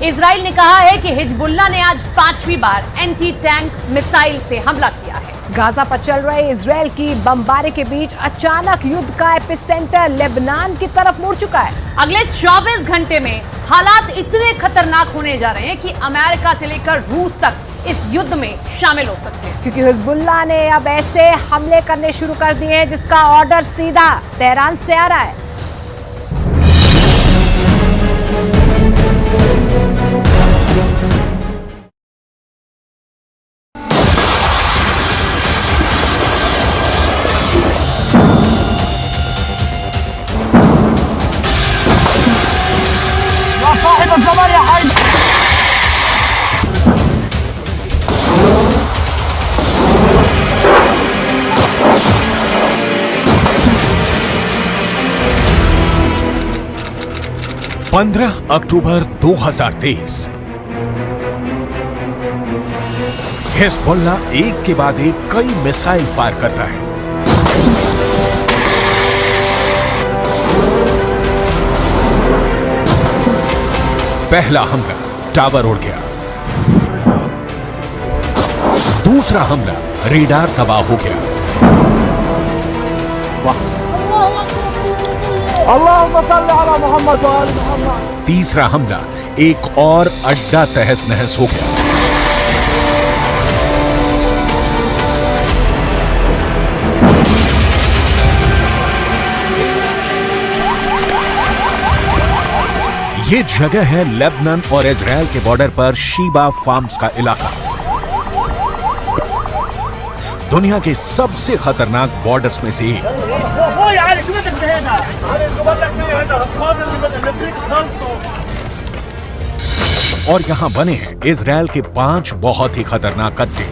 Israel ने कहा है कि हिजबुल्लाह ने आज 5वीं बार एंटी टैंक मिसाइल से हमला किया है। गाजा पर चल रहे इजराइल की बमबारी के बीच अचानक युद्ध का एपिसेंटर लेबनान की तरफ मुड़ चुका है। अगले 24 घंटे में हालात इतने खतरनाक होने जा रहे हैं कि अमेरिका से लेकर रूस तक इस युद्ध में शामिल हो सकते हैं, क्योंकि हिजबुल्लाह ने अब ऐसे हमले करने शुरू कर दिए हैं जिसका ऑर्डर सीधा तेहरान से आ रहा है। पंद्रह अक्टूबर 2023 हिजबुल्लाह एक के बाद एक कई मिसाइल फायर करता है। पहला हमला टावर उड़ गया। दूसरा हमला रेडार तबाह हो गया। तीसरा हमला एक और अड्डा तहस नहस हो गया। ये जगह है लेबनान और इजराइल के बॉर्डर पर शीबा फार्म्स का इलाका। दुनिया के सबसे खतरनाक बॉर्डर्स में से एक। और यहां बने हैं इजराइल के 5 बहुत ही खतरनाक अड्डे।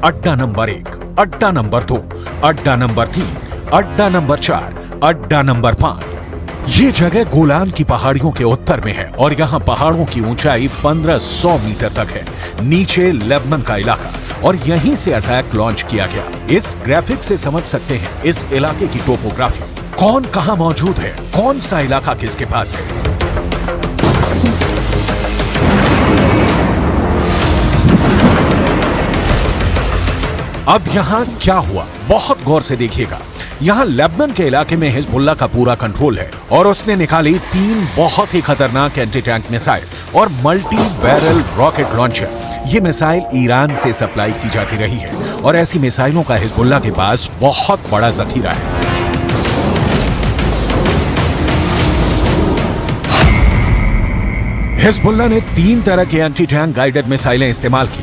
अड्डा नंबर 1, अड्डा नंबर 2, अड्डा नंबर 3, अड्डा नंबर 4, अड्डा नंबर 5। ये जगह गोलान की पहाड़ियों के उत्तर में है और यहाँ पहाड़ों की ऊंचाई 1500 मीटर तक है। नीचे लेबनान का इलाका और यहीं से अटैक लॉन्च किया गया। इस ग्राफिक से समझ सकते हैं इस इलाके की टोपोग्राफी, कौन कहां मौजूद है, कौन सा इलाका किसके पास है। अब यहां क्या हुआ, बहुत गौर से देखिएगा। यहां लेबनान के इलाके में हिजबुल्लाह का पूरा कंट्रोल है और उसने निकाली 3 बहुत ही खतरनाक एंटी टैंक मिसाइल और मल्टी बैरल रॉकेट लॉन्चर। ये मिसाइल ईरान से सप्लाई की जाती रही है और ऐसी मिसाइलों का हिजबुल्लाह के पास बहुत बड़ा जखीरा है। हिजबुल्लाह ने 3 तरह के एंटी टैंक गाइडेड मिसाइलें इस्तेमाल की।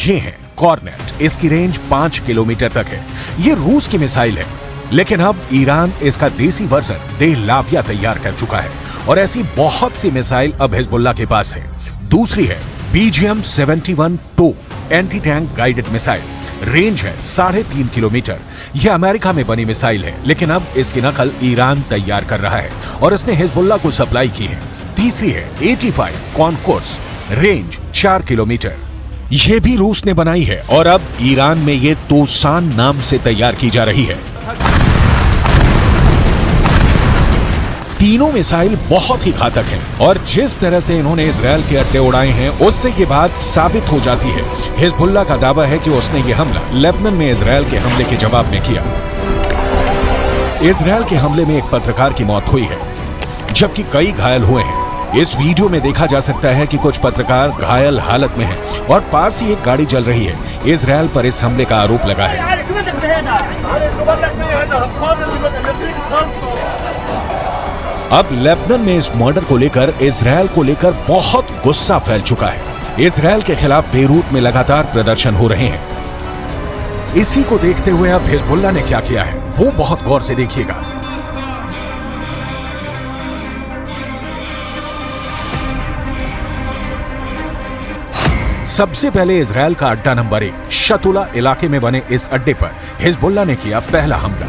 ये हैं कॉर्नेट, इसकी रेंज 5 किलोमीटर तक है। ये रूस की मिसाइल है, लेकिन अब ईरान इसका देसी वर्जन देह लाविया तैयार कर चुका है और ऐसी बहुत सी मिसाइल अब हिजबुल्लाह के पास है। दूसरी है BGM-71-2 anti tank guided missile, range है 3.5 किलोमीटर। यह अमेरिका में बनी मिसाइल है, लेकिन अब इसकी नकल ईरान तैयार कर रहा है और इसने हिजबुल्लाह को सप्लाई की है। तीसरी है 85 कॉनकोर्स, रेंज 4 किलोमीटर। यह भी रूस ने बनाई है और अब ईरान में ये तोसान नाम से तैयार की जा रही है। तीनों मिसाइल बहुत ही घातक हैं और जिस तरह से इन्होंने इजराइल के अड्डे उड़ाए हैं उससे ये बात साबित हो जाती है। हिजबुल्लाह का दावा है कि उसने ये हमला लेबनान में इजराइल के हमले के जवाब में किया। इजराइल के हमले में एक पत्रकार की मौत हुई है, जबकि कई घायल हुए हैं। इस वीडियो में देखा जा सकता है कि कुछ पत्रकार घायल हालत में हैं और पास ही एक गाड़ी जल रही है। इजराइल पर इस हमले का आरोप लगा है। अब लेबनान में इस मर्डर को लेकर इजराइल को लेकर बहुत गुस्सा फैल चुका है। इजराइल के खिलाफ बेरूत में लगातार प्रदर्शन हो रहे हैं। इसी को देखते हुए अब हिजबुल्लाह ने क्या किया है वो बहुत गौर से देखिएगा। सबसे पहले इजराइल का अड्डा नंबर 1 शतुला इलाके में बने इस अड्डे पर हिजबुल्लाह ने किया पहला हमला।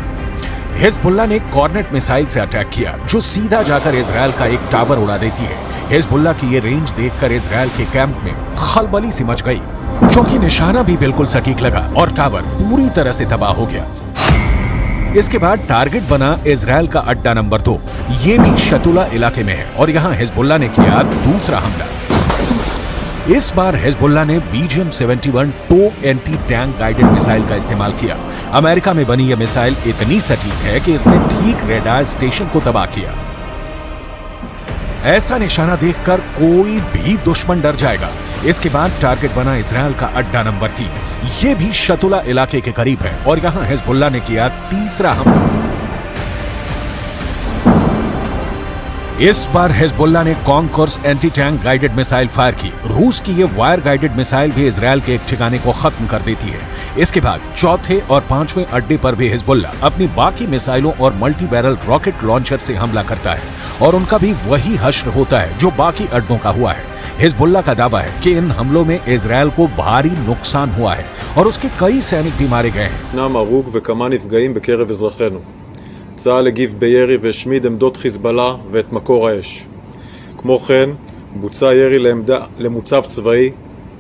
हिजबुल्लाह ने कॉर्नेट मिसाइल से अटैक किया जो सीधा जाकर इजराइल का एक टावर उड़ा देती है। हिजबुल्लाह की ये रेंज देखकर इजराइल के कैंप में खलबली सी मच गई, क्योंकि निशाना भी बिल्कुल सटीक लगा और टावर पूरी तरह से तबाह हो गया। इसके बाद टारगेट बना इजराइल का अड्डा नंबर 2, ये भी शतुला इलाके में है और यहाँ हिजबुल्लाह ने किया दूसरा हमला। इस बार हिजबुल्लाह ने BGM-71 टो एंटी टैंक गाइडेड मिसाइल का इस्तेमाल किया। अमेरिका में बनी यह मिसाइल इतनी सटीक है कि इसने ठीक रेडार स्टेशन को तबाह किया। ऐसा निशाना देखकर कोई भी दुश्मन डर जाएगा। इसके बाद टारगेट बना इजरायल का अड्डा नंबर 3। यह भी शतुला इलाके के करीब है और यहां हिजबुल्लाह ने किया तीसरा हमला। इस बार हिजबुल्लाह ने concourse anti tank guided missile fire की। रूस की यह वायर गाइडेड मिसाइल भी इजरायल के एक ठिकाने को खत्म कर देती है। इसके बाद चौथे और पांचवें अड्डे पर भी हिजबुल्लाह अपनी बाकी मिसाइलों और मल्टी बैरल रॉकेट लॉन्चर से हमला करता है और उनका भी वही हश्र होता है जो बाकी अड्डों का हुआ है। हिजबुल्लाह का दावा है कि इन हमलों में इजरायल को भारी नुकसान हुआ है और उसके कई सैनिक भी मारे गए हैं। צה"ל הגיב בירי והשמיד עמדות חיזבאללה ואת מקור האש. כמו כן, בוצע ירי למוצב צבאי,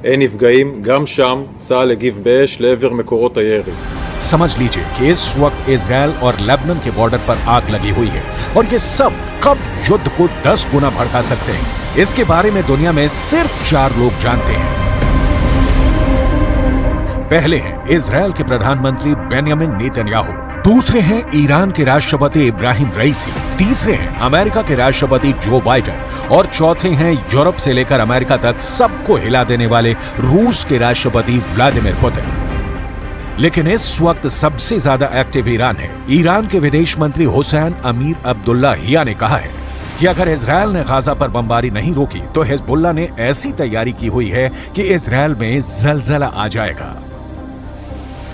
אין נפגעים, גם שם צה"ל הגיב באש לעבר מקורות הירי. समझ लीजिए कि इस वक्त इजरायल और लेबनान के बॉर्डर पर आग लगी हुई है और ये सब कब युद्ध को 10 गुना भड़का सकते हैं, इसके बारे में दुनिया में सिर्फ 4 लोग जानते हैं। पहले हैं इजरायल के प्रधानमंत्री बेंयामिन नेतन्याहू, दूसरे हैं ईरान के राष्ट्रपति इब्राहिम रईसी, तीसरे हैं अमेरिका के राष्ट्रपति जो बाइडेन और चौथे हैं यूरोप से लेकर अमेरिका तक सबको हिला देने वाले रूस के राष्ट्रपति व्लादिमीर पुतिन। लेकिन इस वक्त सबसे ज्यादा एक्टिव ईरान है। ईरान के विदेश मंत्री हुसैन अमीर अब्दुल्लाहियां ने कहा है कि अगर इजरायल ने गाजा पर बमबारी नहीं रोकी तो हिजबुल्लाह ने ऐसी तैयारी की हुई है कि इजरायल में जलजला आ जाएगा।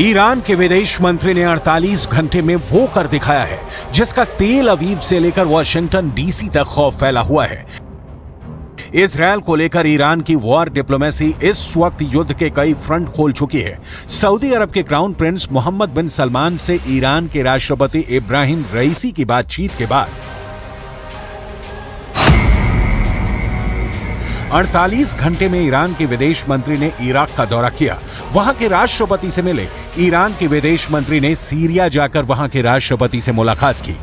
ईरान के विदेश मंत्री ने 48 घंटे में वो कर दिखाया है जिसका तेल अवीव से लेकर वाशिंगटन डीसी तक खौफ फैला हुआ है। इजरायल को लेकर ईरान की वॉर डिप्लोमेसी इस वक्त युद्ध के कई फ्रंट खोल चुकी है। सऊदी अरब के क्राउन प्रिंस मोहम्मद बिन सलमान से ईरान के राष्ट्रपति इब्राहिम रईसी की बातचीत के बाद 48 घंटे में ईरान के विदेश मंत्री ने इराक का दौरा किया, वहां के राष्ट्रपति से मिले। ईरान के विदेश मंत्री ने सीरिया जाकर वहां के राष्ट्रपति से मुलाकात की।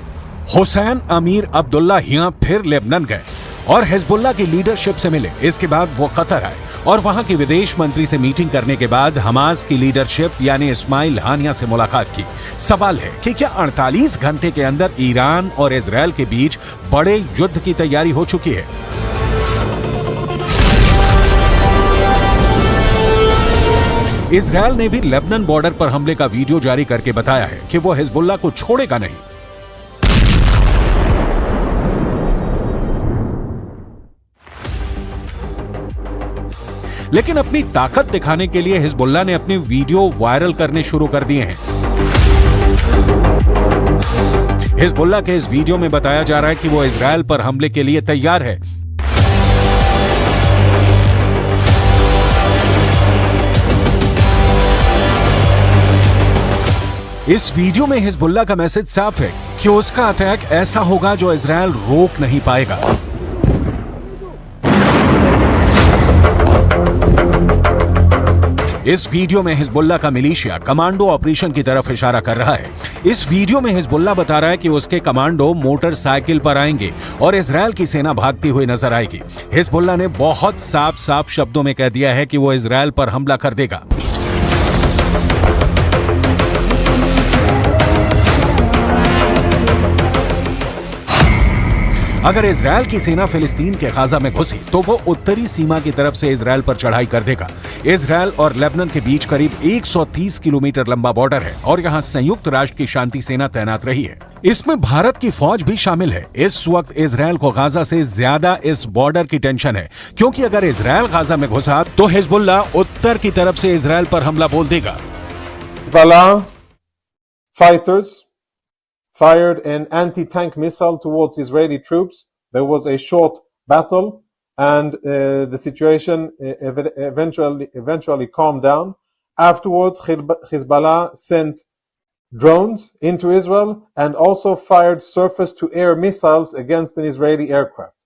हुसैन अमीर अब्दुल्लाहियां फिर लेबनान गए और हिजबुल्लाह की लीडरशिप से मिले। इसके बाद वो कतर आए और वहां के विदेश मंत्री से मीटिंग करने के बाद हमास की लीडरशिप यानी इस्माइल हानिया से मुलाकात की। सवाल है कि क्या 48 घंटे के अंदर ईरान और इजरायल के बीच बड़े युद्ध की तैयारी हो चुकी है? इजरायल ने भी लेबनान बॉर्डर पर हमले का वीडियो जारी करके बताया है कि वो हिजबुल्लाह को छोड़ेगा नहीं। लेकिन अपनी ताकत दिखाने के लिए हिजबुल्लाह ने अपने वीडियो वायरल करने शुरू कर दिए हैं। हिजबुल्लाह के इस वीडियो में बताया जा रहा है कि वो इजरायल पर हमले के लिए तैयार है। इस वीडियो में हिजबुल्लाह का मैसेज साफ है कि उसका अटैक ऐसा होगा जो इजरायल रोक नहीं पाएगा। इस वीडियो में हिजबुल्लाह का मिलिशिया कमांडो ऑपरेशन की तरफ इशारा कर रहा है। इस वीडियो में हिजबुल्लाह बता रहा है कि उसके कमांडो मोटरसाइकिल पर आएंगे और इजरायल की सेना भागती हुई नजर आएगी। हिजबुल्लाह ने बहुत साफ शब्दों में कह दिया है कि वो इजरायल पर हमला कर देगा। अगर इजरायल की सेना फिलिस्तीन के गाजा में घुसी तो वो उत्तरी सीमा की तरफ से इजरायल पर चढ़ाई कर देगा। इजरायल और लेबनान के बीच करीब 130 किलोमीटर लंबा बॉर्डर है और यहाँ संयुक्त राष्ट्र की शांति सेना तैनात रही है। इसमें भारत की फौज भी शामिल है। इस वक्त इजरायल को गाजा से ज्यादा इस बॉर्डर की टेंशन है, क्योंकि अगर इजरायल गाजा में घुसा तो हिजबुल्लाह उत्तर की तरफ से इजरायल पर हमला बोल देगा। Fired an anti-tank missile towards Israeli troops. There was a short battle and the situation eventually calmed down. Afterwards, Hezbollah sent drones into Israel and also fired surface-to-air missiles against an Israeli aircraft.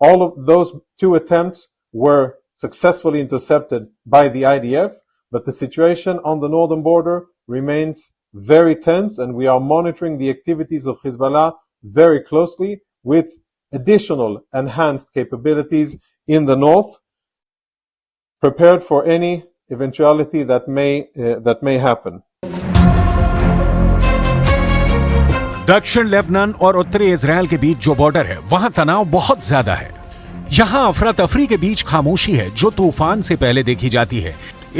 All of those two attempts were successfully intercepted by the IDF, but the situation on the northern border remains very tense, and we are monitoring the activities of Hezbollah very closely with additional enhanced capabilities in the north, prepared for any eventuality that may happen. दक्षिण Lebanon और उत्तरी Israel के बीच जो border है वहां तनाव बहुत ज्यादा है। यहां अफरा तफरी के बीच खामोशी है जो तूफान से पहले देखी जाती है।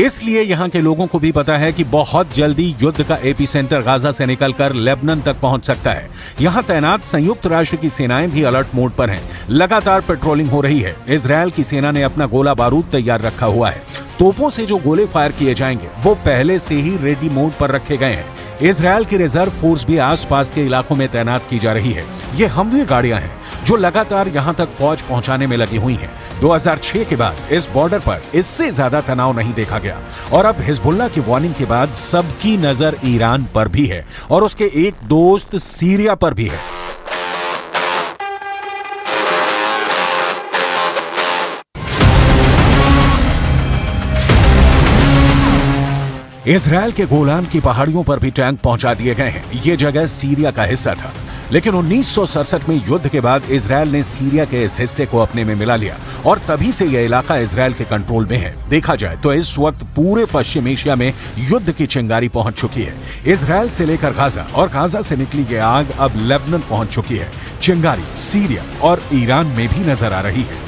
इसलिए यहां के लोगों को भी पता है कि बहुत जल्दी युद्ध का एपीसेंटर गाजा से निकलकर लेबनान तक पहुंच सकता है। यहां तैनात संयुक्त राष्ट्र की सेनाएं भी अलर्ट मोड पर हैं। लगातार पेट्रोलिंग हो रही है। इजराइल की सेना ने अपना गोला बारूद तैयार रखा हुआ है। तोपों से जो गोले फायर किए जाएंगे वो पहले से ही रेडी मोड पर रखे गए हैं। इजराइल की रिजर्व फोर्स भी आसपास के इलाकों में तैनात की जा रही है। ये हमवी गाड़ियां हैं जो लगातार यहां तक फौज पहुंचाने में लगी हुई हैं। 2006 के बाद इस बॉर्डर पर इससे ज्यादा तनाव नहीं देखा गया और अब हिजबुल्लाह की वार्निंग के बाद सबकी नजर ईरान पर भी है और उसके एक दोस्त सीरिया पर भी है। इजराइल के गोलान की पहाड़ियों पर भी टैंक पहुंचा दिए गए हैं। ये जगह सीरिया का हिस्सा था, लेकिन 1967 में युद्ध के बाद इजराइल ने सीरिया के इस हिस्से को अपने में मिला लिया और तभी से यह इलाका इजराइल के कंट्रोल में है। देखा जाए तो इस वक्त पूरे पश्चिम एशिया में युद्ध की चिंगारी पहुंच चुकी है। इजराइल से लेकर गाजा और गाजा से निकली ये आग अब लेबनान पहुंच चुकी है। चिंगारी सीरिया और ईरान में भी नजर आ रही है।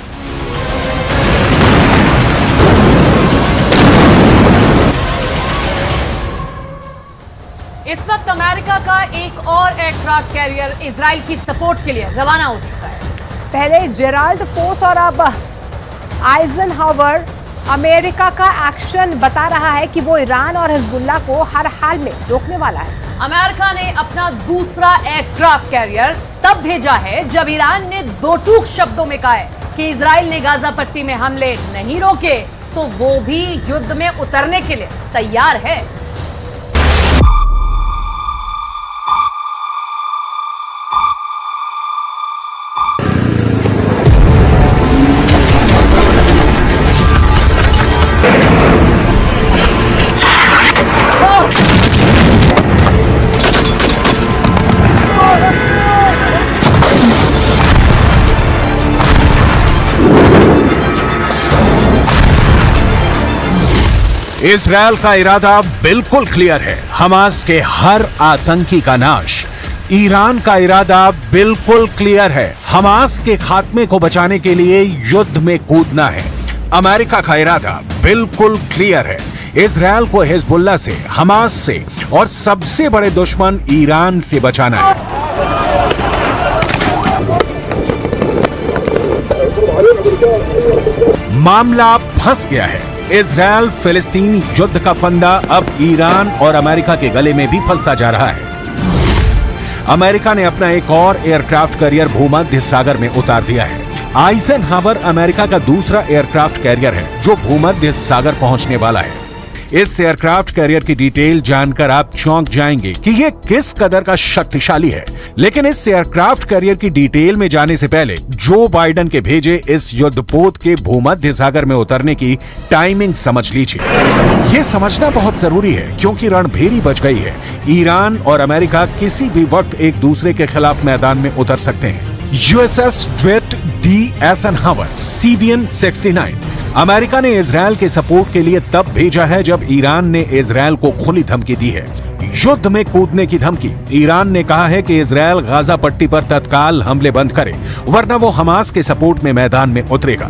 इस वक्त अमेरिका का एक और एयरक्राफ्ट कैरियर इजराइल की सपोर्ट के लिए रवाना हो चुका है। पहले जेराल्ड फोर्स और अब आइजनहावर अमेरिका का एक्शन बता रहा है कि वो ईरान और हिजबुल्लाह को हर हाल में रोकने वाला है। अमेरिका ने अपना दूसरा एयरक्राफ्ट कैरियर तब भेजा है जब ईरान ने दो टूक शब्दों में कहा है कि इजराइल ने गाजा पट्टी में हमले नहीं रोके तो वो भी युद्ध में उतरने के लिए तैयार है। इजराइल का इरादा बिल्कुल क्लियर है, हमास के हर आतंकी का नाश। ईरान का इरादा बिल्कुल क्लियर है, हमास के खात्मे को बचाने के लिए युद्ध में कूदना है। अमेरिका का इरादा बिल्कुल क्लियर है, इजराइल को हिजबुल्लाह से, हमास से और सबसे बड़े दुश्मन ईरान से बचाना है। मामला फंस गया है। इजराइल फिलिस्तीन युद्ध का फंदा अब ईरान और अमेरिका के गले में भी फंसता जा रहा है। अमेरिका ने अपना एक और एयरक्राफ्ट कैरियर भूमध्य सागर में उतार दिया है। आइजनहावर अमेरिका का दूसरा एयरक्राफ्ट कैरियर है जो भूमध्य सागर पहुंचने वाला है। इस एयरक्राफ्ट कैरियर की डिटेल जानकर आप चौंक जाएंगे कि यह किस कदर का शक्तिशाली है। लेकिन इस एयरक्राफ्ट कैरियर की डिटेल में जाने से पहले जो बाइडेन के भेजे इस युद्धपोत के भूमध्य सागर में उतरने की टाइमिंग समझ लीजिए। यह समझना बहुत जरूरी है क्योंकि रणभेरी बच गई है। ईरान और अमेरिका किसी भी वक्त एक दूसरे के खिलाफ मैदान में उतर सकते हैं। यूएसएस ड्वेट डी एसनहावर CVN 69 अमेरिका ने इजराइल के सपोर्ट के लिए तब भेजा है जब ईरान ने इजराइल को खुली धमकी दी है, युद्ध में कूदने की धमकी। ईरान ने कहा है कि इजराइल गाजा पट्टी पर तत्काल हमले बंद करे वरना वो हमास के सपोर्ट में मैदान में उतरेगा।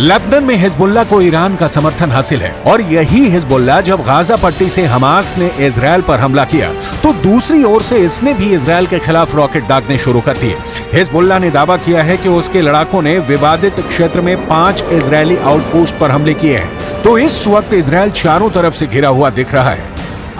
लेबनान में हिजबुल्लाह को ईरान का समर्थन हासिल है और यही हिजबुल्लाह जब गाजा पट्टी से हमास ने इजराइल पर हमला किया तो दूसरी ओर से इसने भी इजराइल के खिलाफ रॉकेट दागने शुरू कर दिए। हिजबुल्लाह ने दावा किया है कि उसके लड़ाकों ने विवादित क्षेत्र में 5 इजरायली आउटपोस्ट पर हमले किए हैं। तो इस वक्त इजराइल चारों तरफ से घिरा हुआ दिख रहा है।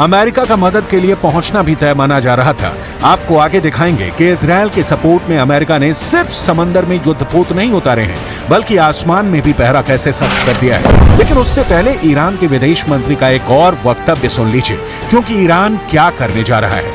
अमेरिका का मदद के लिए पहुंचना भी तय माना जा रहा था। आपको आगे दिखाएंगे कि इजराइल के सपोर्ट में अमेरिका ने सिर्फ समंदर में युद्धपोत नहीं उतारे हैं, बल्कि आसमान में भी पहरा कैसे सख्त कर दिया है। लेकिन उससे पहले ईरान के विदेश मंत्री का एक और वक्तव्य सुन लीजिए, क्योंकि ईरान क्या करने जा रहा है।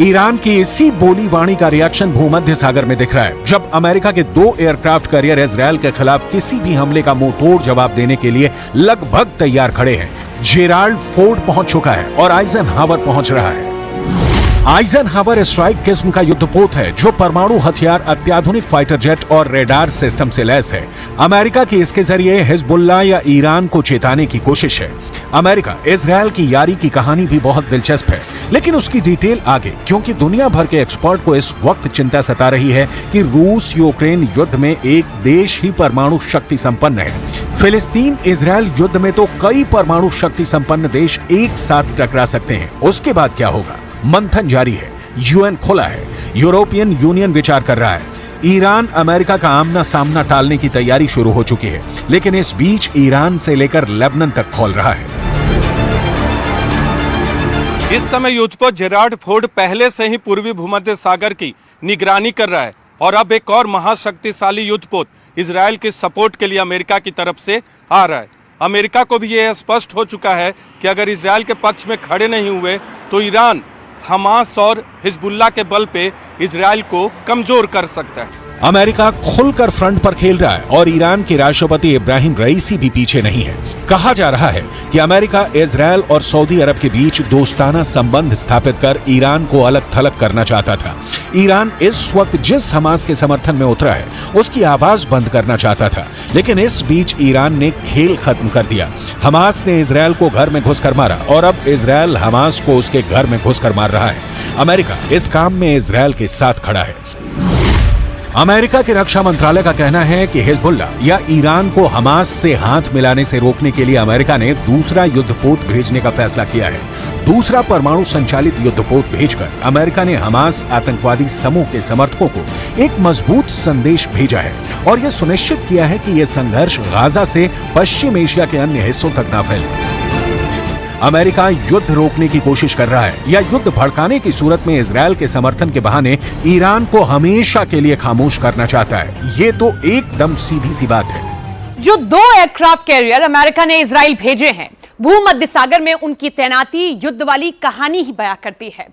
ईरान की इसी बोली वाणी का रिएक्शन भूमध्य सागर में दिख रहा है, जब अमेरिका के 2 एयरक्राफ्ट कैरियर इजराइल के खिलाफ किसी भी हमले का मुंह तोड़ जवाब देने के लिए लगभग तैयार खड़े हैं। जेराल्ड फोर्ड पहुंच चुका है और आइजनहावर पहुंच रहा है। आइजनहावर स्ट्राइक किस्म का युद्धपोत है जो परमाणु हथियार, अत्याधुनिक फाइटर जेट और रेडार सिस्टम से लैस है। अमेरिका की इसके जरिए हिजबुल्लाह या ईरान को चेताने की कोशिश है। अमेरिका इजराइल की यारी की कहानी भी बहुत दिलचस्प है, लेकिन उसकी डिटेल आगे, क्योंकि दुनिया भर के एक्सपर्ट को इस वक्त चिंता सता रही है कि रूस यूक्रेन युद्ध में एक देश ही परमाणु शक्ति संपन्न है। फिलिस्तीन इजराइल युद्ध में तो कई परमाणु शक्ति संपन्न देश एक साथ टकरा सकते हैं। उसके बाद क्या होगा? मंथन जारी है, यूएन खुला है, यूरोपियन यूनियन विचार कर रहा है, ईरान अमेरिका का आमना सामना टालने की तैयारी शुरू हो चुकी है। लेकिन इस बीच ईरान से लेकर लेबनान तक खोल रहा है। इस समय युद्धपोत जेराल्ड फोर्ड पहले से ही पूर्वी भूमध्य सागर की निगरानी कर रहा है और अब एक और महाशक्तिशाली युद्धपोत इजराइल के सपोर्ट के लिए अमेरिका की तरफ से आ रहा है। अमेरिका को भी यह स्पष्ट हो चुका है कि अगर इजराइल के पक्ष में खड़े नहीं हुए तो ईरान हमास और हिजबुल्लाह के बल पे इजराइल को कमजोर कर सकता है। अमेरिका खुलकर फ्रंट पर खेल रहा है और ईरान के राष्ट्रपति इब्राहिम रईसी भी पीछे नहीं है। कहा जा रहा है कि अमेरिका इजराइल और सऊदी अरब के बीच दोस्ताना संबंध स्थापित कर ईरान को अलग थलग करना चाहता था। ईरान इस वक्त जिस हमास के समर्थन में उतरा है उसकी आवाज बंद करना चाहता था, लेकिन इस बीच ईरान ने खेल खत्म कर दिया। हमास ने इजराइल को घर में घुसकर मारा और अब इजराइल हमास को उसके घर में घुसकर मार रहा है। अमेरिका इस काम में इजराइल के साथ खड़ा है। अमेरिका के रक्षा मंत्रालय का कहना है कि हिजबुल्लाह या ईरान को हमास से हाथ मिलाने से रोकने के लिए अमेरिका ने दूसरा युद्धपोत भेजने का फैसला किया है। दूसरा परमाणु संचालित युद्धपोत भेजकर अमेरिका ने हमास आतंकवादी समूह के समर्थकों को एक मजबूत संदेश भेजा है और यह सुनिश्चित किया है कि यह संघर्ष गाजा से पश्चिम एशिया के अन्य हिस्सों तक न फैले। अमेरिका युद्ध रोकने की कोशिश कर रहा है या युद्ध भड़काने की सूरत में इजराइल के समर्थन के बहाने ईरान को हमेशा के लिए खामोश करना चाहता है। ये तो एकदम सीधी सी बात है। जो 2 एयरक्राफ्ट कैरियर अमेरिका ने इजराइल भेजे हैं, भूमध्य सागर में उनकी तैनाती युद्ध वाली कहानी ही बयां करती है।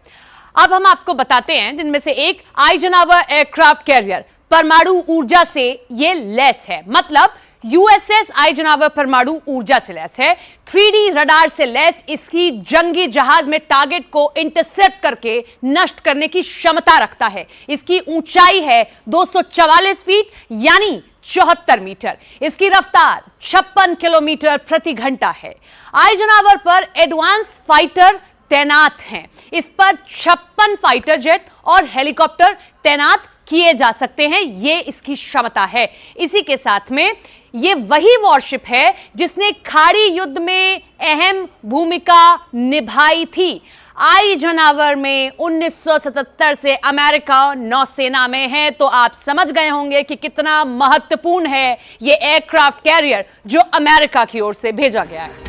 अब हम आपको बताते हैं, जिनमें से एक आइजनहावर एयरक्राफ्ट कैरियर परमाणु ऊर्जा से ये लैस है, मतलब यूएसएस आइजनहावर परमाणु ऊर्जा से लैस है, 3D रडार से लैस इसकी जंगी जहाज में टारगेट को इंटरसेप्ट करके नष्ट करने की क्षमता रखता है। इसकी ऊंचाई है 244 फीट यानी 74 मीटर। इसकी रफ्तार 56 किलोमीटर प्रति घंटा है। आइजनहावर पर एडवांस फाइटर तैनात हैं। इस पर 56 फाइटर जेट और हेलीकॉप्टर तैनात किए जा सकते हैं। ये इसकी क्षमता है। इसी के साथ में ये वही वॉरशिप है जिसने खाड़ी युद्ध में अहम भूमिका निभाई थी। आइजनहावर में 1977 से अमेरिका नौसेना में है, तो आप समझ गए होंगे कि कितना महत्वपूर्ण है ये एयरक्राफ्ट कैरियर जो अमेरिका की ओर से भेजा गया है।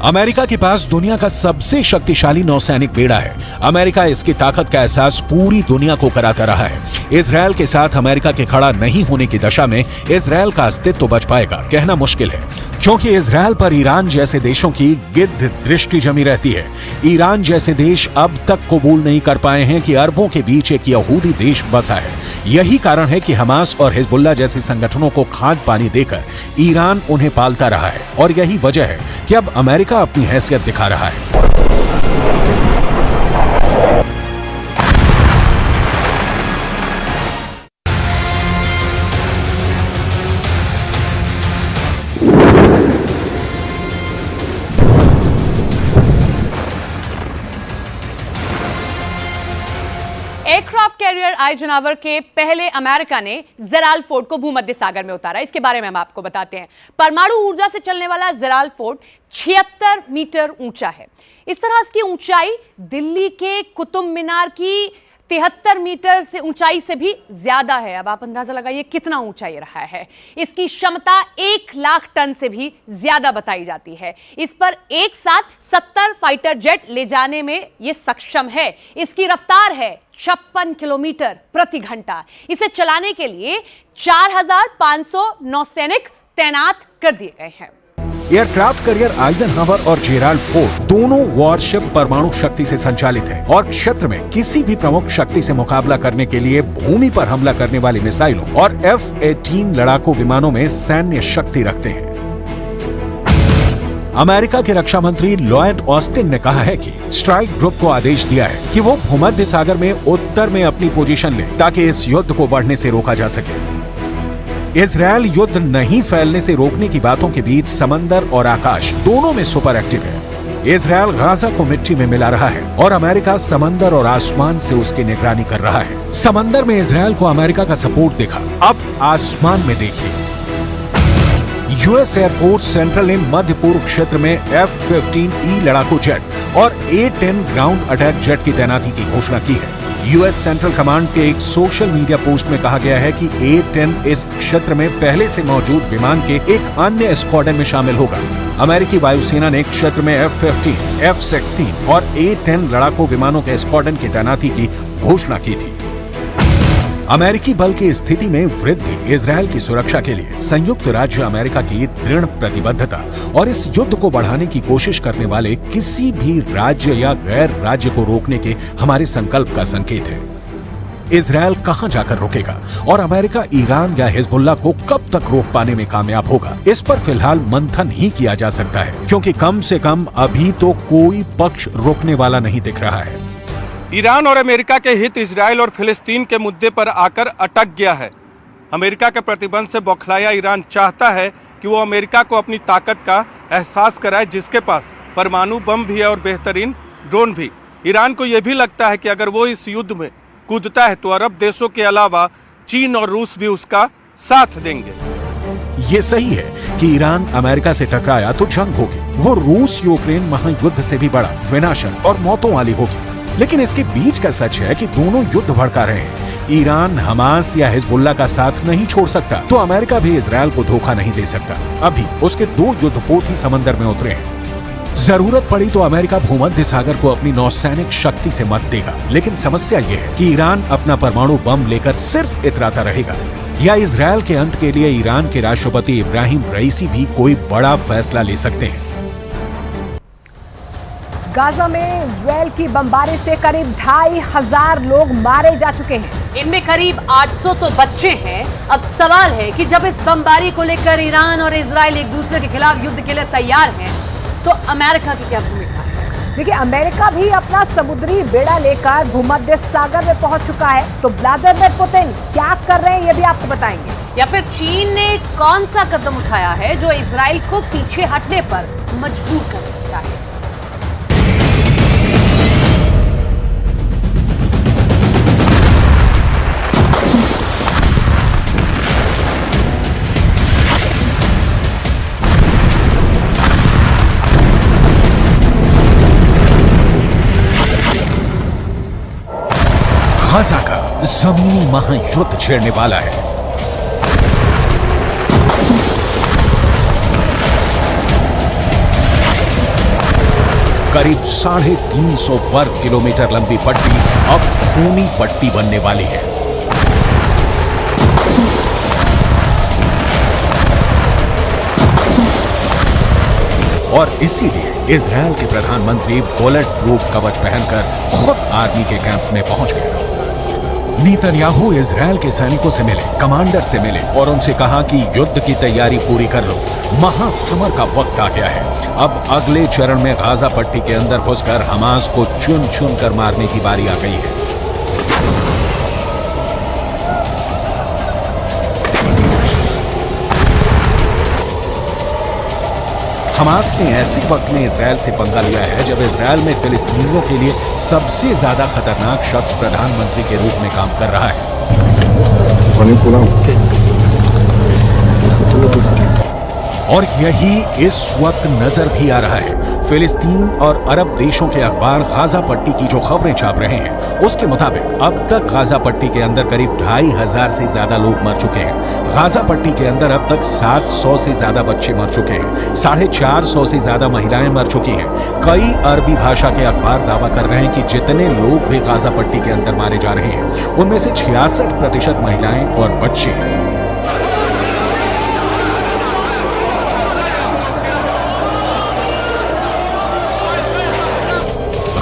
अमेरिका के पास दुनिया का सबसे शक्तिशाली नौसैनिक बेड़ा है। अमेरिका इसकी ताकत का एहसास पूरी दुनिया को कराता रहा है। इजराइल के साथ अमेरिका के खड़ा नहीं होने की दशा में इजराइल का अस्तित्व बच पाएगा कहना मुश्किल है, क्योंकि इजराइल पर ईरान जैसे देशों की गिद्ध दृष्टि जमी रहती है। ईरान जैसे देश अब तक कबूल नहीं कर पाए हैं कि अरबों के बीच एक यहूदी देश बसा है। यही कारण है कि हमास और हिजबुल्लाह जैसे संगठनों को खाद पानी देकर ईरान उन्हें पालता रहा है, और यही वजह है कि अब अमेरिका अपनी हैसियत दिखा रहा है। एयरक्राफ्ट कैरियर आइजनहावर के पहले अमेरिका ने जेराल्ड फोर्ड को भूमध्य सागर में उतारा। इसके बारे में हम आपको बताते हैं। परमाणु ऊर्जा से चलने वाला जेराल्ड फोर्ड 76 मीटर ऊंचा है। इस तरह इसकी ऊंचाई दिल्ली के कुतुब मीनार की 73 मीटर से ऊंचाई से भी ज्यादा है। अब आप अंदाजा लगाइए कितना ऊंचा ये रहा है। इसकी क्षमता 1 लाख टन से भी ज्यादा बताई जाती है। इस पर एक साथ 70 फाइटर जेट ले जाने में ये सक्षम है। इसकी रफ्तार है 56 किलोमीटर प्रति घंटा। इसे चलाने के लिए 4500 नौसैनिक तैनात कर दिए गए हैं। एयरक्राफ्ट कैरियर आइजनहावर और जेराल्ड फोर्ड दोनों वॉरशिप परमाणु शक्ति से संचालित हैं और क्षेत्र में किसी भी प्रमुख शक्ति से मुकाबला करने के लिए भूमि पर हमला करने वाली मिसाइलों और F-18 लड़ाकू विमानों में सैन्य शक्ति रखते हैं। अमेरिका के रक्षा मंत्री लॉयड ऑस्टिन ने कहा है कि स्ट्राइक ग्रुप को आदेश दिया है कि वो भूमध्य सागर में उत्तर में अपनी पोजीशन ले ताकि इस युद्ध को बढ़ने से रोका जा सके। इजरायल युद्ध नहीं फैलने से रोकने की बातों के बीच समंदर और आकाश दोनों में सुपर एक्टिव है। इजरायल गाजा को मिट्टी में मिला रहा है और अमेरिका समंदर और आसमान से उसकी निगरानी कर रहा है। समंदर में इजरायल को अमेरिका का सपोर्ट दिखा, अब आसमान में देखिए। यूएस एयरफोर्स सेंट्रल ने मध्य पूर्व क्षेत्र में F-15E लड़ाकू जेट और A-10 ग्राउंड अटैक जेट की तैनाती की घोषणा की है। यूएस सेंट्रल कमांड के एक सोशल मीडिया पोस्ट में कहा गया है कि A-10 इस क्षेत्र में पहले से मौजूद विमान के एक अन्य स्क्वाड्रन में शामिल होगा। अमेरिकी वायुसेना ने क्षेत्र में F-15, F-16 और A-10 लड़ाकू विमानों के स्क्वाड्रन की तैनाती की घोषणा की थी। अमेरिकी बल की स्थिति में वृद्धि इजरायल की सुरक्षा के लिए संयुक्त राज्य अमेरिका की दृढ़ प्रतिबद्धता और इस युद्ध को बढ़ाने की कोशिश करने वाले किसी भी राज्य या गैर राज्य को रोकने के हमारे संकल्प का संकेत है। इजरायल कहां जाकर रुकेगा और अमेरिका ईरान या हिजबुल्लाह को कब तक रोक पाने में कामयाब होगा, इस पर फिलहाल मंथन ही किया जा सकता है, क्योंकि कम से कम अभी तो कोई पक्ष रोकने वाला नहीं दिख रहा है। ईरान और अमेरिका के हित इजराइल और फिलिस्तीन के मुद्दे पर आकर अटक गया है। अमेरिका के प्रतिबंध से बौखलाया ईरान चाहता है कि वो अमेरिका को अपनी ताकत का एहसास कराए, जिसके पास परमाणु बम भी है और बेहतरीन ड्रोन भी। ईरान को यह भी लगता है कि अगर वो इस युद्ध में कूदता है तो अरब देशों के अलावा चीन और रूस भी उसका साथ देंगे। ये सही है कि ईरान अमेरिका से टकराया तो जंग होगी, वो रूस यूक्रेन महायुद्ध से भी बड़ा, विनाशक और मौतों वाली होगी। लेकिन इसके बीच का सच है कि दोनों युद्ध भड़का रहे हैं। ईरान हमास या हिजबुल्लाह का साथ नहीं छोड़ सकता तो अमेरिका भी इजरायल को धोखा नहीं दे सकता। अभी उसके 2 युद्धपोत ही समंदर में उतरे हैं। जरूरत पड़ी तो अमेरिका भूमध्य सागर को अपनी नौसैनिक शक्ति से मत देगा, लेकिन समस्या ये है कि ईरान अपना परमाणु बम लेकर सिर्फ इतराता रहेगा, या इजरायल के अंत के लिए ईरान के राष्ट्रपति इब्राहिम रईसी भी कोई बड़ा फैसला ले सकते हैं। गाजा में इजरायल की बमबारी से करीब 2500 लोग मारे जा चुके हैं। इनमें करीब 800 तो बच्चे हैं। अब सवाल है कि जब इस बमबारी को लेकर ईरान और इजरायल एक दूसरे के खिलाफ युद्ध के लिए तैयार हैं, तो अमेरिका की क्या भूमिका है? देखिए, अमेरिका भी अपना समुद्री बेड़ा लेकर भूमध्य सागर में पहुंच चुका है। तो व्लादिमीर पुतिन क्या कर रहे हैं, ये भी आपको बताएंगे। या फिर चीन ने कौन सा कदम उठाया है जो इजरायल को पीछे हटने पर मजबूर कर सकता है? गाजा का जमीनी महायुद्ध छेड़ने वाला है। करीब 350 वर्ग किलोमीटर लंबी पट्टी अब खूनी पट्टी बनने वाली है। और इसीलिए इजरायल के प्रधानमंत्री बुलेट प्रूफ कवच पहनकर खुद आर्मी के कैंप में पहुंच गए। नेतन्याहू इजरायल के सैनिकों से मिले, कमांडर से मिले और उनसे कहा कि युद्ध की तैयारी पूरी कर लो, महासमर का वक्त आ गया है। अब अगले चरण में गाजा पट्टी के अंदर घुसकर हमास को चुन चुन कर मारने की बारी आ गई है। हमास ने ऐसे वक्त में इजराइल से पंगा लिया है जब इजराइल में फिलिस्तीनियों के लिए सबसे ज्यादा खतरनाक शख्स प्रधानमंत्री के रूप में काम कर रहा है। और यही इस वक्त नजर भी आ रहा है। फिलिस्तीन और अरब देशों के अखबार गाजा पट्टी की जो खबरें छाप रहे हैं उसके मुताबिक अब तक गाजा पट्टी के अंदर करीब 2500 से ज्यादा लोग मर चुके हैं। गाजा पट्टी के अंदर अब तक 700 से ज्यादा बच्चे मर चुके हैं। 450 से ज्यादा महिलाएं मर चुकी हैं। कई अरबी भाषा के अखबार दावा कर रहे हैं कि जितने लोग भी गाजा पट्टी के अंदर मारे जा रहे हैं उनमें से 66% महिलाएं और बच्चे हैं।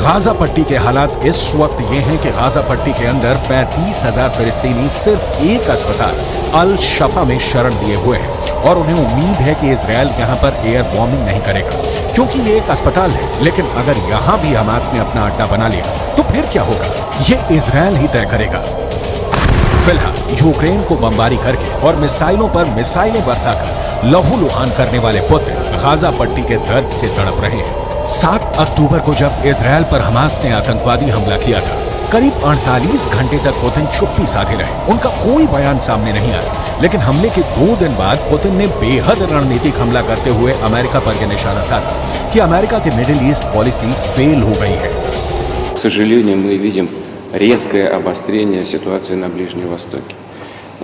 गाजा पट्टी के हालात इस वक्त ये हैं कि गाजा पट्टी के अंदर 35,000 फिलिस्तीनी सिर्फ एक अस्पताल अल शफा में शरण दिए हुए हैं और उन्हें उम्मीद है कि इजराइल यहां पर एयर बॉम्बिंग नहीं करेगा क्योंकि ये एक अस्पताल है। लेकिन अगर यहां भी हमास ने अपना अड्डा बना लिया तो फिर क्या होगा, ये इजराइल ही तय करेगा। फिलहाल यूक्रेन को बमबारी करके और मिसाइलों पर मिसाइलें बरसाकर लहूलुहान करने वाले पुतिन गाजा पट्टी के दर्द से तड़प रहे हैं। 7 अक्टूबर को जब इजराइल पर हमास ने आतंकवादी हमला किया था, करीब 48 घंटे तक पुतिन चुप्पी साधे रहे। उनका कोई बयान सामने नहीं आया। लेकिन हमले के 2 दिन बाद पुतिन ने बेहद रणनीतिक हमला करते हुए अमेरिका पर यह निशाना साधा कि अमेरिका की मिडिल ईस्ट पॉलिसी फेल हो गई है। К сожалению, мы видим резкое обострение ситуации на Ближнем Востоке.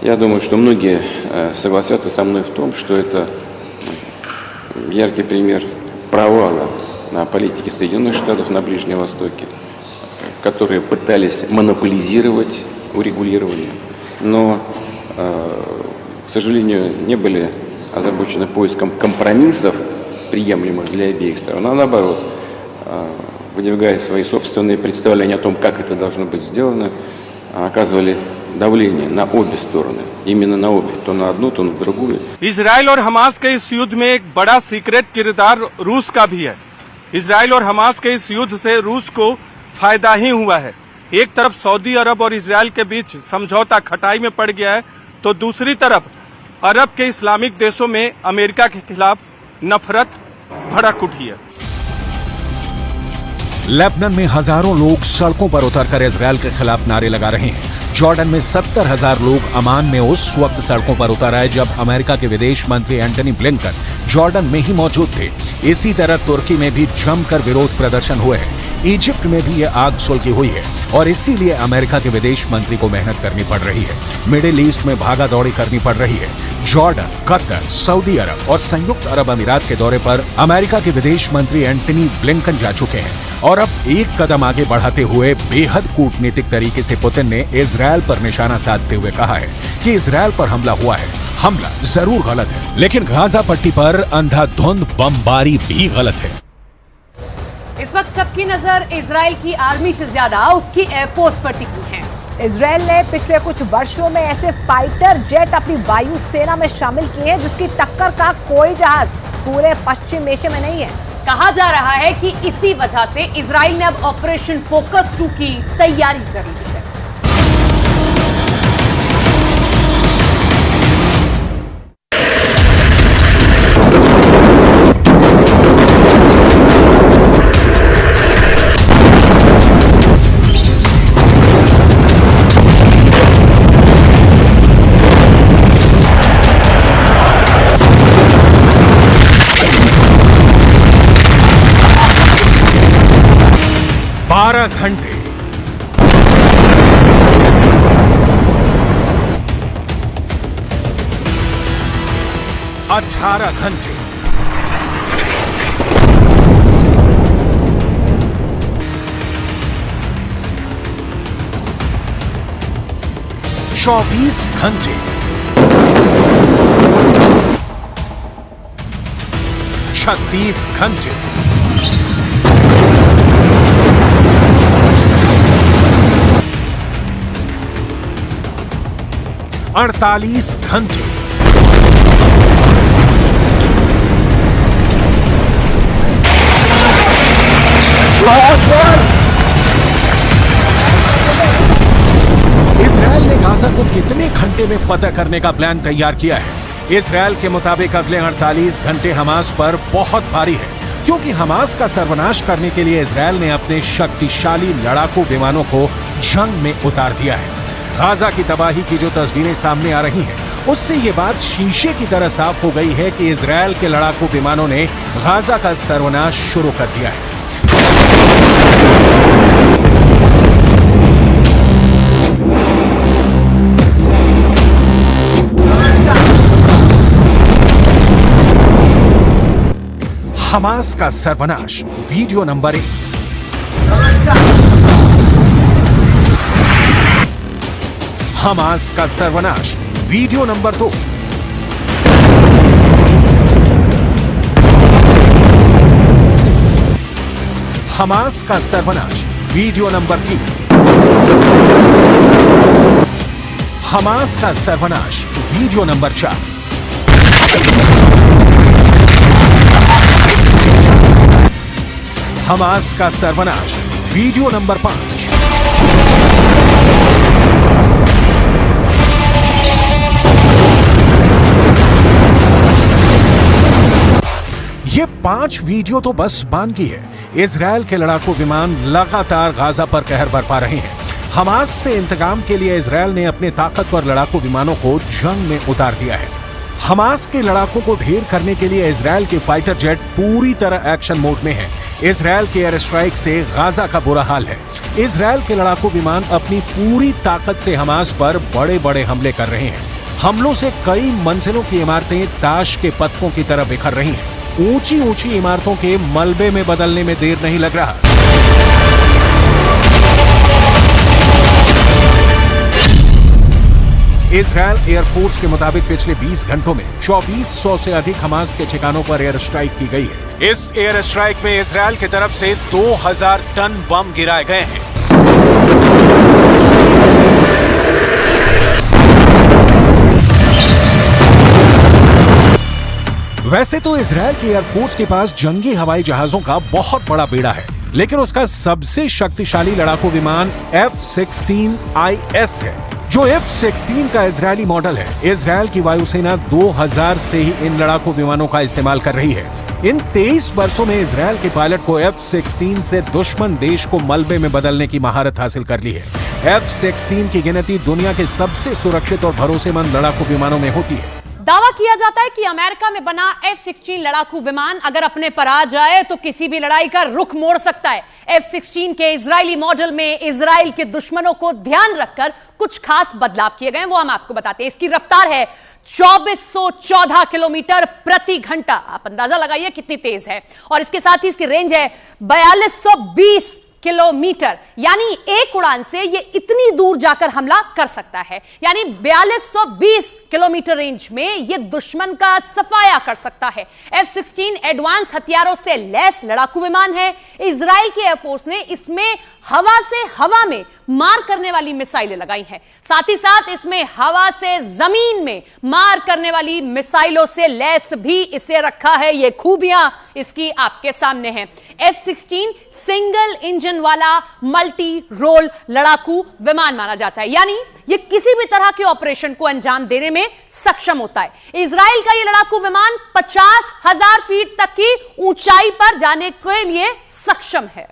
Я думаю, что многие согласятся со мной в том, что это яркий пример провала на политике Соединенных Штатов на Ближнем Востоке, которые пытались монополизировать урегулирование, но, к сожалению, не были озабочены поиском компромиссов, приемлемых для обеих сторон, а наоборот, выдвигая свои собственные представления о том, как это должно быть сделано, оказывали давление на обе стороны, именно на обе, то на одну, то на другую. इजराइल और हमास के इस युद्ध में एक बड़ा सीक्रेट किरदार रूस का भी है। इजराइल और हमास के इस युद्ध से रूस को फायदा ही हुआ है। एक तरफ सऊदी अरब और इजराइल के बीच समझौता खटाई में पड़ गया है, तो दूसरी तरफ अरब के इस्लामिक देशों में अमेरिका के खिलाफ नफरत भड़क उठी है। लेबनान में हजारों लोग सड़कों पर उतरकर इजराइल के खिलाफ नारे लगा रहे हैं। जॉर्डन में 70,000 लोग अमान में उस वक्त सड़कों पर उतर आए जब अमेरिका के विदेश मंत्री एंटनी ब्लिंकन जॉर्डन में ही मौजूद थे। इसी तरह तुर्की में भी जमकर विरोध प्रदर्शन हुए हैं। इजिप्ट में भी ये आग सुलगी हुई है और इसीलिए अमेरिका के विदेश मंत्री को मेहनत करनी पड़ रही है। मिडिल ईस्ट में भागा दौड़ी करनी पड़ रही है। जॉर्डन, कतर, सऊदी अरब और संयुक्त अरब अमीरात के दौरे पर अमेरिका के विदेश मंत्री एंटनी ब्लिंकन जा चुके हैं और अब एक कदम आगे बढ़ाते हुए बेहद कूटनीतिक तरीके से पुतिन ने इजराइल पर निशाना साधते हुए कहा है कि इजराइल पर हमला हुआ है। हमला जरूर गलत है, लेकिन गाजा पट्टी पर अंधाधुंध बमबारी भी गलत है। इस वक्त सबकी नजर इजराइल की आर्मी से ज्यादा उसकी एयरफोर्स पर टिकी है। इजराइल ने पिछले कुछ वर्षों में ऐसे फाइटर जेट अपनी वायु सेना में शामिल किए हैं जिसकी टक्कर का कोई जहाज पूरे पश्चिम एशिया में नहीं है। कहा जा रहा है कि इसी वजह से इजराइल ने अब ऑपरेशन फोकस 2 की तैयारी कर ली है। घंटे 18 घंटे 24 घंटे 36 घंटे 48 घंटे 'इजराइल ने गाजा को कितने घंटे में फतह करने का प्लान तैयार किया है, इजरायल के मुताबिक अगले 48 घंटे हमास पर बहुत भारी है, क्योंकि हमास का सर्वनाश करने के लिए इजरायल ने अपने शक्तिशाली लड़ाकू विमानों को जंग में उतार दिया है। गाजा की तबाही की जो तस्वीरें सामने आ रही हैं, उससे ये बात शीशे की तरह साफ हो गई है कि इजरायल के लड़ाकू विमानों ने गाजा का सर्वनाश शुरू कर दिया है। हमास का सर्वनाश, वीडियो नंबर 1। हमास का सर्वनाश, वीडियो नंबर 2। हमास का सर्वनाश, वीडियो नंबर 3। हमास का सर्वनाश, वीडियो नंबर 4। हमास का सर्वनाश, वीडियो नंबर 5। ये 5 वीडियो तो बस बानगी है। इजरायल के लड़ाकू विमान लगातार गाजा पर कहर बरपा रहे हैं। हमास से इंतकाम के लिए इजरायल ने अपने ताकतवर लड़ाकू विमानों को जंग में उतार दिया है। हमास के लड़ाकों को ढेर करने के लिए इजरायल के फाइटर जेट पूरी तरह एक्शन मोड में है। इजरायल के एयर स्ट्राइक से गाजा का बुरा हाल है। इजरायल के लड़ाकू विमान अपनी पूरी ताकत से हमास पर बड़े बड़े हमले कर रहे हैं। हमलों से कई मंजिलों की इमारतें ताश के पत्तों की तरह बिखर रही हैं। ऊंची ऊंची इमारतों के मलबे में बदलने में देर नहीं लग रहा। इजरायल एयरफोर्स के मुताबिक पिछले 20 घंटों में 2400 से अधिक हमास के ठिकानों पर एयर स्ट्राइक की गई है। इस एयर स्ट्राइक में इजरायल की तरफ से 2000 टन बम गिराए गए हैं। वैसे तो इजरायल के एयरफोर्स के पास जंगी हवाई जहाजों का बहुत बड़ा बेड़ा है, लेकिन उसका सबसे शक्तिशाली लड़ाकू विमान F-16IS है, जो F-16 का इजरायली मॉडल है। इजरायल की वायुसेना 2000 से ही इन लड़ाकू विमानों का इस्तेमाल कर रही है। इन 23 वर्षों में इजरायल के पायलट को F-16 से दुश्मन देश को मलबे में बदलने की महारत हासिल कर ली है। F-16 की गिनती दुनिया के सबसे सुरक्षित और भरोसेमंद लड़ाकू विमानों में होती है। दावा किया जाता है कि अमेरिका में बना F-16 लड़ाकू विमान अगर अपने पर आ जाए तो किसी भी लड़ाई का रुख मोड़ सकता है। F-16 के इजरायली मॉडल में इजराइल के दुश्मनों को ध्यान रखकर कुछ खास बदलाव किए गए हैं, वो हम आपको बताते हैं। इसकी रफ्तार है 2414 किलोमीटर प्रति घंटा। आप अंदाजा लगाइए कितनी तेज है। और इसके साथ ही इसकी रेंज है 4220 किलोमीटर, यानी एक उड़ान से ये इतनी दूर जाकर हमला कर सकता है। यानी 4220 किलोमीटर रेंज में ये दुश्मन का सफाया कर सकता है। F-16 एडवांस हथियारों से लैस लड़ाकू विमान है। इजराइल के एयरफोर्स ने इसमें हवा से हवा में मार करने वाली मिसाइलें लगाई हैं। साथ ही साथ इसमें हवा से जमीन में मार करने वाली मिसाइलों से लैस भी इसे रखा है। ये खूबियां इसकी आपके सामने हैं। F-16 सिंगल इंजन वाला मल्टी रोल लड़ाकू विमान माना जाता है, यानी ये किसी भी तरह के ऑपरेशन को अंजाम देने में सक्षम होता है। इजराइल का ये लड़ाकू विमान 50,000 फीट तक की ऊंचाई पर जाने के लिए सक्षम है।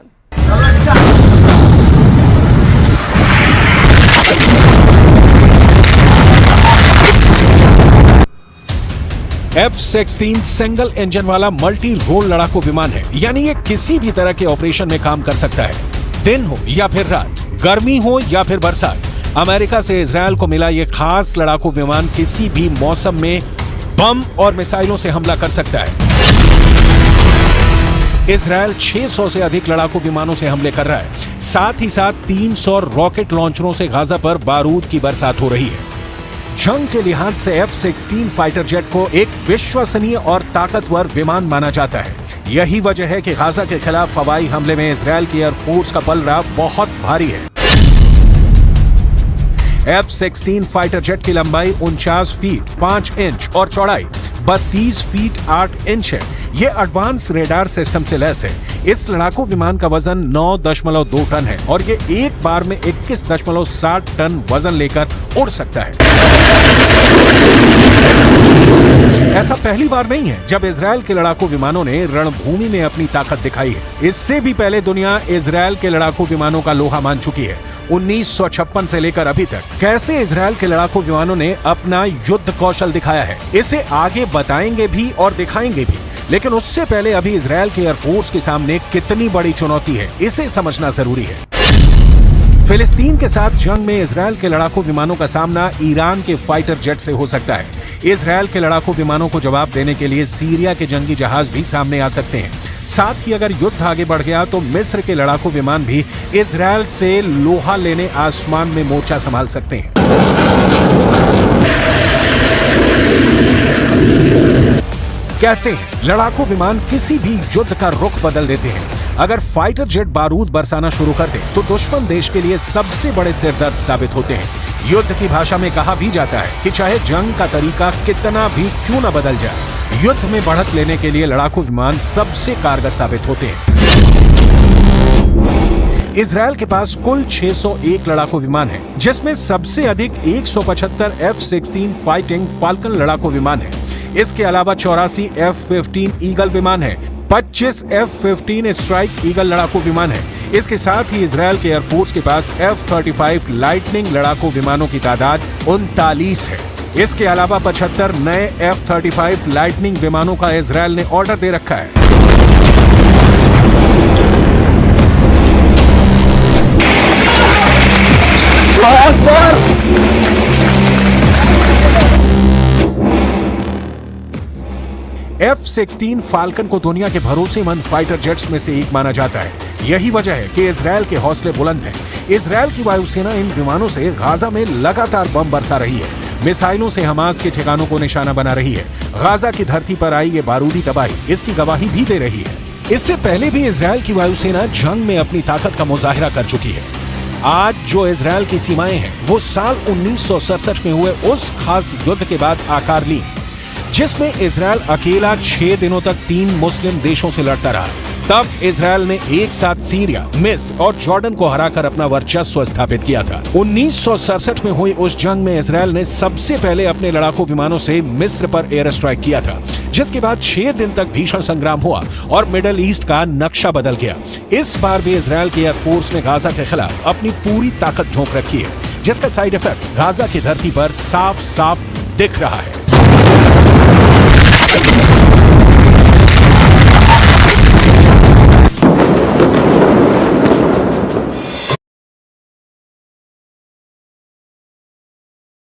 F-16 सिंगल इंजन वाला मल्टी रोल लड़ाकू विमान है, यानी ये किसी भी तरह के ऑपरेशन में काम कर सकता है। दिन हो या फिर रात, गर्मी हो या फिर बरसात, अमेरिका से इजरायल को मिला ये खास लड़ाकू विमान किसी भी मौसम में बम और मिसाइलों से हमला कर सकता है। इजरायल 600 से अधिक लड़ाकू विमानों से हमले कर रहा है। साथ ही साथ 300 रॉकेट लॉन्चरों से गाजा पर बारूद की बरसात हो रही है। जंग के लिहाज से F-16 फाइटर जेट को एक विश्वसनीय और ताकतवर विमान माना जाता है। यही वजह है कि गाजा के खिलाफ हवाई हमले में इजरायल की एयरफोर्स का पलड़ा बहुत भारी है। F-16 फाइटर जेट की लंबाई 49 फीट 5 इंच और चौड़ाई 32 फीट 8 इंच है। ये एडवांस रेडार सिस्टम से लैस है। इस लड़ाकू विमान का वजन 9.2 टन है और ये एक बार में 21.7 टन वजन लेकर उड़ सकता है। ऐसा पहली बार नहीं है जब इजरायल के लड़ाकू विमानों ने रणभूमि में अपनी ताकत दिखाई है। इससे भी पहले दुनिया इजरायल के लड़ाकू विमानों का लोहा मान चुकी है। 1956 से लेकर अभी तक कैसे इजरायल के लड़ाकू विमानों ने अपना युद्ध कौशल दिखाया है, इसे आगे बताएंगे भी और दिखाएंगे भी। लेकिन उससे पहले अभी इजरायल के एयरफोर्स के सामने कितनी बड़ी चुनौती है, इसे समझना जरूरी है। फिलिस्तीन के साथ जंग में इजरायल के लड़ाकू विमानों का सामना ईरान के फाइटर जेट से हो सकता है। इजरायल के लड़ाकू विमानों को जवाब देने के लिए सीरिया के जंगी जहाज भी सामने आ सकते हैं। साथ ही अगर युद्ध आगे बढ़ गया तो मिस्र के लड़ाकू विमान भी इजरायल से लोहा लेने आसमान में मोर्चा संभाल सकते हैं। कहते हैं लड़ाकू विमान किसी भी युद्ध का रुख बदल देते हैं। अगर फाइटर जेट बारूद बरसाना शुरू कर दे तो दुश्मन देश के लिए सबसे बड़े सिरदर्द साबित होते हैं। युद्ध की भाषा में कहा भी जाता है कि चाहे जंग का तरीका कितना भी क्यों न बदल जाए, युद्ध में बढ़त लेने के लिए लड़ाकू विमान सबसे कारगर साबित होते हैं। इजरायल के पास कुल 601 लड़ाकू विमान है, जिसमें सबसे अधिक 175 F-16 फाइटिंग फाल्कन लड़ाकू विमान है। इसके अलावा 84 F-15 ईगल विमान है, 25 F-15 स्ट्राइक ईगल लड़ाकू विमान है। इसके साथ ही इजरायल के एयरफोर्स के पास F-35 लाइटनिंग लड़ाकू विमानों की तादाद 39 है। इसके अलावा 75 नए F-35 लाइटनिंग विमानों का इजरायल ने ऑर्डर दे रखा है। F-16 फाल्कन को दुनिया के भरोसेमंद फाइटर जेट्स में से एक माना जाता है। यही वजह है कि इजरायल के हौसले बुलंद हैं। इजरायल की वायुसेना इन विमानों से गाजा में लगातार बम बरसा रही है, मिसाइलों से हमास के ठिकानों को निशाना बना रही है। गाजा की धरती पर आई ये बारूदी तबाही इसकी गवाही भी दे रही है। इससे पहले भी इजरायल की वायुसेना जंग में अपनी ताकत का मुजाहिरा कर चुकी है। आज जो इजरायल की सीमाएं हैं वो साल 1967 में हुए उस खास युद्ध के बाद आकार ली, जिसमें इजरायल अकेला 6 दिनों तक 3 मुस्लिम देशों से लड़ता रहा। तब इजरायल ने एक साथ सीरिया, मिस्र और जॉर्डन को हराकर अपना वर्चस्व स्थापित किया था। 1967 में हुई उस जंग में इजरायल ने सबसे पहले अपने लड़ाकू विमानों से मिस्र पर एयर स्ट्राइक किया था, जिसके बाद 6 दिन तक भीषण संग्राम हुआ और मिडल ईस्ट का नक्शा बदल गया। इस बार भी इजरायल की एयरफोर्स ने गाजा के खिलाफ अपनी पूरी ताकत झोंक रखी है, जिसका साइड इफेक्ट गाजा की धरती पर साफ साफ दिख रहा है।